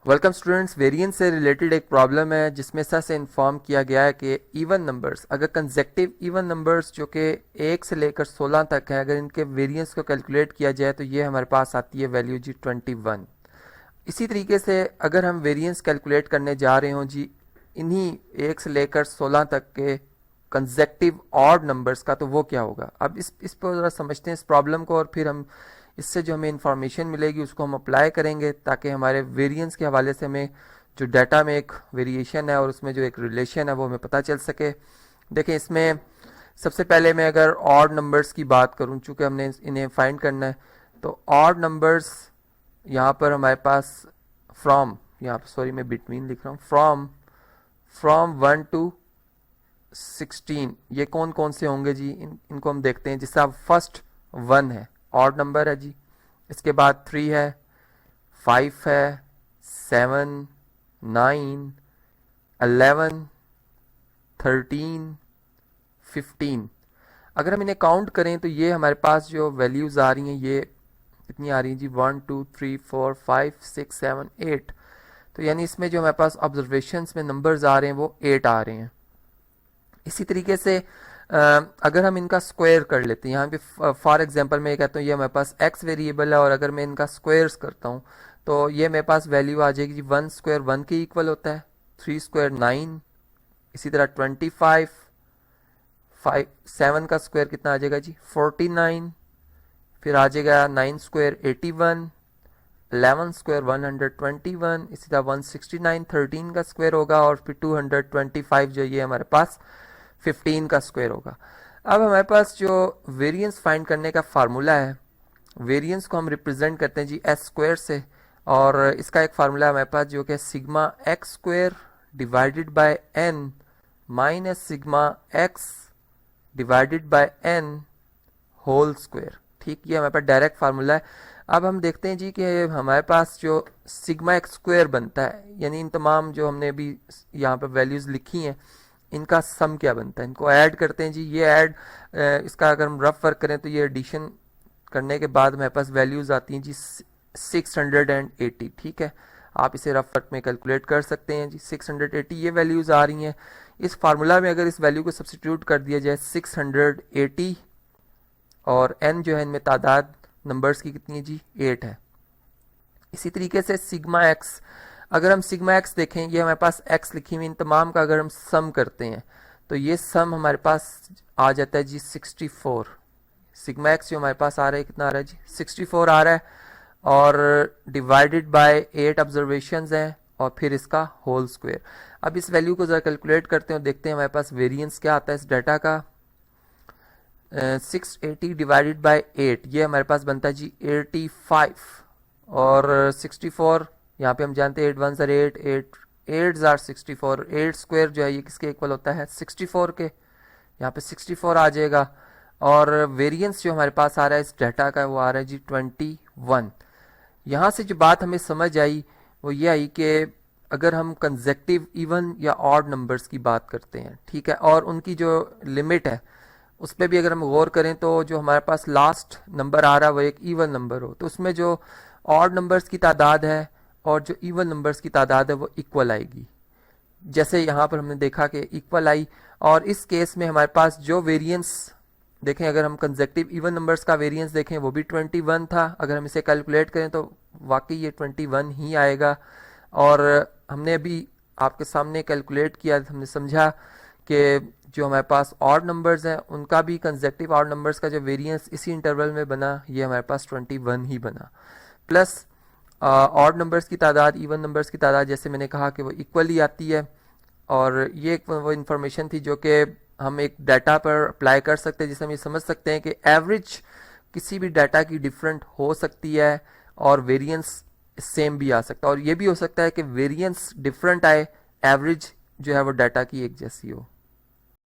Welcome students. Variance से related एक problem है जिसमें सर से इन्फॉर्म किया गया है कि इवन नंबर्स, अगर कंसेक्टिव इवन नंबर्स जो कि 1 से लेकर 16 तक है, अगर इनके वेरिएंस को कैलकुलेट किया जाए तो ये हमारे पास आती है वैल्यू जी 21। इसी तरीके से अगर हम वेरिएंस कैलकुलेट करने जा रहे हों जी इन्हीं 1 से लेकर 16 तक के कंसेक्टिव ऑड नंबर्स का, तो वो क्या होगा। अब इस पर ज़रा समझते हैं इस प्रॉब्लम को, और फिर हम इससे जो हमें इंफॉर्मेशन मिलेगी उसको हम अप्लाई करेंगे ताकि हमारे वेरिएंस के हवाले से हमें जो डाटा में एक वेरिएशन है और उसमें जो एक रिलेशन है वो हमें पता चल सके। देखें, इसमें सबसे पहले मैं अगर ऑड नंबर्स की बात करूं, चूँकि हमने इन्हें फाइंड करना है, तो ऑड नंबर्स यहाँ पर हमारे पास फ्रॉम, यहाँ पर सॉरी मैं बिटवीन लिख रहा हूँ, फ्रॉम 1 to 16 ये कौन कौन से होंगे जी। इनको हम देखते हैं। जिससे आप फर्स्ट 1 है, ऑड नंबर है जी। इसके बाद 3 है, 5 है, 7, 9, 11, 13, 15। अगर हम इन्हें काउंट करें तो ये हमारे पास जो वैल्यूज आ रही हैं ये कितनी आ रही हैं जी, 1 2 3 4 5 6 7 8। तो यानी इसमें जो हमारे पास ऑब्जर्वेशंस में नंबर्स आ रहे हैं वो 8 आ रहे हैं। इसी तरीके से अगर हम इनका स्क्वायर कर लेते हैं, यहाँ पे फॉर एग्जांपल मैं कहता हूँ ये मेरे पास x वेरिएबल है और अगर मैं इनका स्क्वायर्स करता हूँ तो ये मेरे पास वैल्यू आ जाएगी जी 1 स्क्वायर 1 के इक्वल होता है, 3 स्क्वायर 9, इसी तरह 25, 7 का स्क्वायर कितना आ जाएगा जी 49, फिर आ जाएगा 9 स्क्वायर 81, 11 स्क्वायर 121, इसी तरह 169, 13 का स्क्वायर होगा और फिर 225 जो ये हमारे पास 15 का स्क्वायर होगा। अब हमारे पास जो वेरिएंस फाइंड करने का फार्मूला है, वेरिएंस को हम रिप्रेजेंट करते हैं जी एस स्क्वायर से, और इसका एक फार्मूला हमारे पास जो कि sigma X square divided by N minus sigma X divided by N whole square. ठीक, ये हमारे पास डायरेक्ट फार्मूला है। अब हम देखते हैं जी कि हमारे पास जो सिग्मा एक्स स्क्वायर बनता है, यानी इन तमाम जो हमने अभी यहाँ पर वैल्यूज लिखी हैं इनका सम क्या बनता है, इनको ऐड करते हैं जी। ये ऐड इसका अगर हम रफ वर्क करें तो ये एडिशन करने के बाद हमारे पास वैल्यूज आती हैं जी 680। ठीक है, आप इसे रफ वर्क में कैलकुलेट कर सकते हैं जी। 680 ये वैल्यूज आ रही हैं। इस फार्मूला में अगर इस वैल्यू को सब्सटीट्यूट कर दिया जाए 680, और n जो है इनमें तादाद नंबर्स की कितनी है जी 8 है। इसी तरीके से सिग्मा एक्स, अगर हम सिग्मा एक्स देखें, ये हमारे पास x लिखी हुई इन तमाम का अगर हम सम करते हैं तो ये सम हमारे पास आ जाता है जी 64। सिग्मा एक्स जो हमारे पास आ रहा है कितना आ रहा है जी 64 आ रहा है, और डिवाइडेड बाय 8 ऑब्जर्वेशंस हैं और फिर इसका होल स्क्वायर। अब इस वैल्यू को ज़रा कैलकुलेट करते हैं और देखते हैं हमारे पास वेरिएंस क्या आता है इस डाटा का। 680 डिवाइडेड बाय 8 ये हमारे पास बनता है जी 85, और 64 यहाँ पे हम जानते हैं 8 1 सर 8 8 8 आर 64, 8 स्क्वायर जो है ये किसके इक्वल होता है 64 के, यहाँ पे 64 आ जाएगा। और वेरिएंस जो हमारे पास आ रहा है इस डाटा का वो आ रहा है जी 21। यहाँ से जो बात हमें समझ आई वो ये आई कि अगर हम कंसेक्टिव इवन या ऑड नंबर्स की बात करते हैं, ठीक है, और उनकी जो लिमिट है उस पर भी अगर हम गौर करें तो जो हमारे पास लास्ट नंबर आ रहा है वो एक इवन नंबर हो, तो उसमें जो ऑड नंबर्स की तादाद है और जो इवन नंबर्स की तादाद है वो इक्वल आएगी। जैसे यहाँ पर हमने देखा कि इक्वल आई, और इस केस में हमारे पास जो वेरिएंस देखें, अगर हम कंसेक्टिव इवन नंबर्स का वेरिएंस देखें वो भी 21 था। अगर हम इसे कैलकुलेट करें तो वाकई ये 21 ही आएगा। और हमने अभी आपके सामने कैलकुलेट किया, हमने समझा कि जो हमारे पास ऑड नंबर्स हैं उनका भी कंसेक्टिव ऑड नंबर्स का जो वेरिएंस इसी इंटरवल में बना ये हमारे पास 21 ही बना। प्लस ऑड नंबर्स की तादाद इवन नंबर्स की तादाद जैसे मैंने कहा कि वो इक्वली आती है, और ये वो इन्फॉर्मेशन थी जो कि हम एक डाटा पर अप्लाई कर सकते हैं, जिससे हम ये समझ सकते हैं कि एवरेज किसी भी डाटा की डिफरेंट हो सकती है और वेरिएंस सेम भी आ सकता है, और ये भी हो सकता है कि वेरिएंस डिफरेंट आए, एवरेज जो है वो डाटा की एक जैसी हो।